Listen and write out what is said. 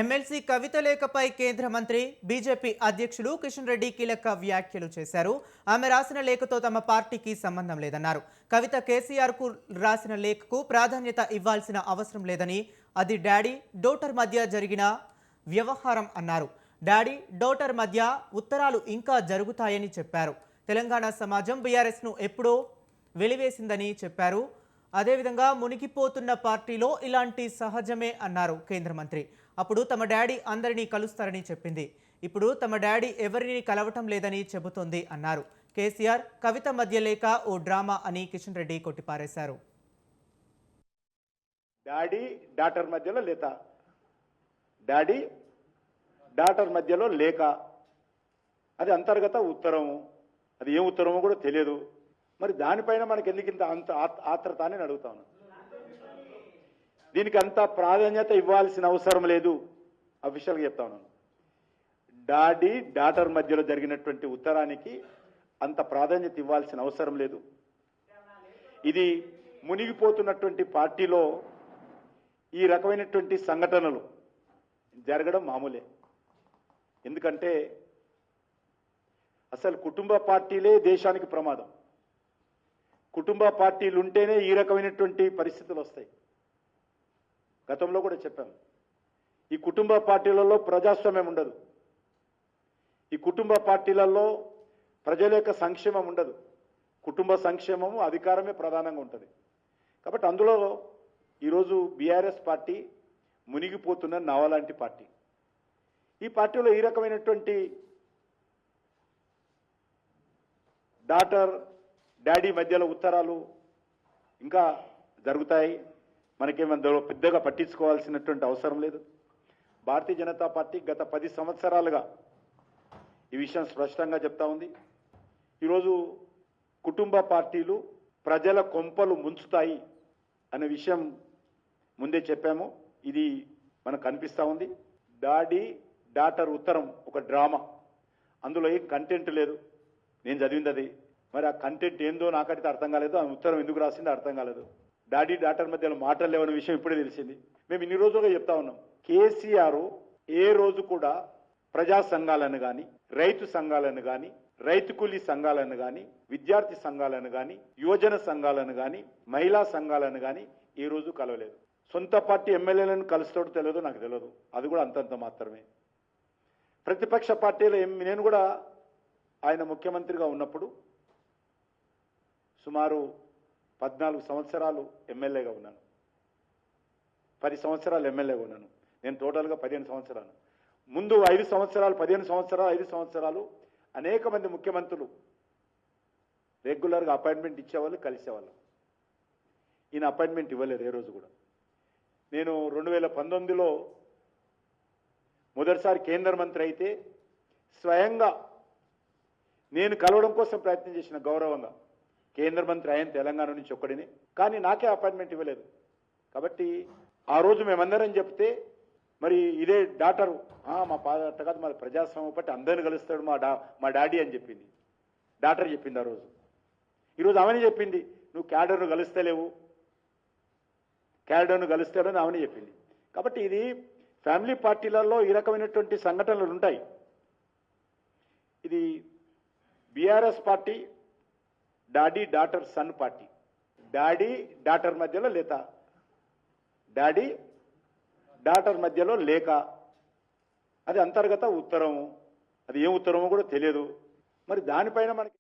MLC కవిత లేఖపై కేంద్ర మంత్రి BJP అధ్యక్షులు కిషన్ రెడ్డి కీలక వ్యాఖ్యలు చేశారు. ఆమె రాసిన లేఖతో తమ పార్టీకి సంబంధం లేదన్నారు. కవిత కేసీఆర్ కు రాసిన లేఖకు ప్రాధాన్యత ఇవ్వాల్సిన అవసరం లేదని, అది డాడీ డాటర్ మధ్య జరిగిన వ్యవహారం అన్నారు. డాడీ డాటర్ మధ్య ఉత్తరాలు ఇంకా జరుగుతాయని చెప్పారు. తెలంగాణ సమాజం బీఆర్ఎస్ ను ఎప్పుడో వెలివేసిందని చెప్పారు. అదేవిధంగా మునిగిపోతున్న పార్టీలో ఇలాంటి సహజమే అన్నారు కేంద్ర మంత్రి. అప్పుడు తమ డాడీ అందరినీ కలుస్తారని చెప్పింది. ఇప్పుడు తమ డాడీ ఎవరిని కలవటం లేదని చెబుతోంది అన్నారు. కేసీఆర్ కవిత మధ్య లేక ఓ డ్రామా అని కిషన్ రెడ్డి కొట్టిపారేశారు. డాడీ డాటర్ మధ్యలో లేక, డాడీ డాటర్ మధ్యలో లేక, అది అంతర్గత ఉత్తరము. అది ఏం ఉత్తరమో కూడా తెలియదు. మరి దానిపైన మనకి ఎందుకు ఇంత అంత ఆత్రత అని అడుగుతా ఉన్నాను. దీనికి అంత ప్రాధాన్యత ఇవ్వాల్సిన అవసరం లేదు. అఫీషియల్గా చెప్తా ఉన్నాను. డాడీ డాటర్ మధ్యలో జరిగినటువంటి ఉత్తరానికి అంత ప్రాధాన్యత ఇవ్వాల్సిన అవసరం లేదు. ఇది మునిగిపోతున్నటువంటి పార్టీలో ఈ రకమైనటువంటి సంఘటనలు జరగడం మామూలే. ఎందుకంటే అసలు కుటుంబ పార్టీలే దేశానికి ప్రమాదం. కుటుంబ పార్టీలు ఉంటేనే ఈ రకమైనటువంటి పరిస్థితులు వస్తాయి. గతంలో కూడా చెప్పాం, ఈ కుటుంబ పార్టీలలో ప్రజాస్వామ్యం ఉండదు. ఈ కుటుంబ పార్టీలలో ప్రజల యొక్క సంక్షేమం ఉండదు. కుటుంబ సంక్షేమము, అధికారమే ప్రధానంగా ఉంటుంది. కాబట్టి అందులో ఈరోజు బీఆర్ఎస్ పార్టీ మునిగిపోతున్న నవలాంటి పార్టీ. ఈ పార్టీలో ఈ రకమైనటువంటి డాటర్ డాడీ మధ్యలో ఉత్తరాలు ఇంకా జరుగుతాయి. మనకేమందులో పెద్దగా పట్టించుకోవాల్సినటువంటి అవసరం లేదు. భారతీయ జనతా పార్టీ గత 10 సంవత్సరాలుగా ఈ విషయం స్పష్టంగా చెప్తా ఉంది. ఈరోజు కుటుంబ పార్టీలు ప్రజల కొంపలు ముంచుతాయి అనే విషయం ముందే చెప్పాము. ఇది మనకు కనిపిస్తూ ఉంది. డాడీ డాటర్ ఉత్తరం ఒక డ్రామా. అందులో ఏం కంటెంట్ లేదు. నేను చదివింది అది. మరి ఆ కంటెంట్ ఏందో నాకైతే అర్థం కాలేదు. ఆ ఉత్తరం ఎందుకు రాసిందో అర్థం కాలేదు. డాడీ డాటర్ మధ్యలో మాటలు లేవనే విషయం ఇప్పుడే తెలిసింది. మేము ఇన్ని రోజులుగా చెప్తా ఉన్నాం. కేసీఆర్ ఏ రోజు కూడా ప్రజా సంఘాలను కానీ, రైతు సంఘాలను కానీ, రైతు కూలీ సంఘాలను కానీ, విద్యార్థి సంఘాలను కానీ, యువజన సంఘాలను కానీ, మహిళా సంఘాలను కానీ ఏ రోజు కలవలేదు. సొంత పార్టీ ఎమ్మెల్యేలను కలుస్తాడో తెలియదు, నాకు తెలియదు. అది కూడా అంతంత మాత్రమే. ప్రతిపక్ష పార్టీలో నేను కూడా ఆయన ముఖ్యమంత్రిగా ఉన్నప్పుడు సుమారు 14 సంవత్సరాలు ఎమ్మెల్యేగా ఉన్నాను. 10 సంవత్సరాలు ఎమ్మెల్యేగా ఉన్నాను. నేను టోటల్గా 15 సంవత్సరాలు. ముందు 5 సంవత్సరాలు, 15 సంవత్సరాలు, 5 సంవత్సరాలు అనేక మంది ముఖ్యమంత్రులు రెగ్యులర్గా అపాయింట్మెంట్ ఇచ్చేవాళ్ళు, కలిసేవాళ్ళు. ఈయన అపాయింట్మెంట్ ఇవ్వలేదు ఏ రోజు కూడా. నేను 2019లో మొదటిసారి కేంద్ర మంత్రి అయితే స్వయంగా నేను కలవడం కోసం ప్రయత్నం చేసిన, గౌరవంగా. కేంద్ర మంత్రి ఆయన తెలంగాణ నుంచి ఒక్కడిని, కానీ నాకే అపాయింట్మెంట్ ఇవ్వలేదు. కాబట్టి ఆ రోజు మేమందరం చెప్తే మరి ఇదే డాటరు మా పాట కాదు, మా ప్రజాస్వామ్యం పట్టి అందరిని కలుస్తాడు మా డాడీ అని చెప్పింది. డాటర్ చెప్పింది ఆ రోజు. ఈరోజు ఆమెనే చెప్పింది, నువ్వు క్యాడర్ను కలుస్తలేవు, క్యాడర్ను కలుస్తాడని ఆమెనే చెప్పింది. కాబట్టి ఇది ఫ్యామిలీ పార్టీలలో ఈ రకమైనటువంటి సంఘటనలు ఉంటాయి. ఇది BRS party daddy daughter sun party. Daddy daughter మధ్యలో లేక, డాడీ డాటర్ మధ్యలో లేక, అది అంతర్గత ఉత్తరము. అది ఏం ఉత్తరమో కూడా తెలియదు. మరి దానిపైన మనకి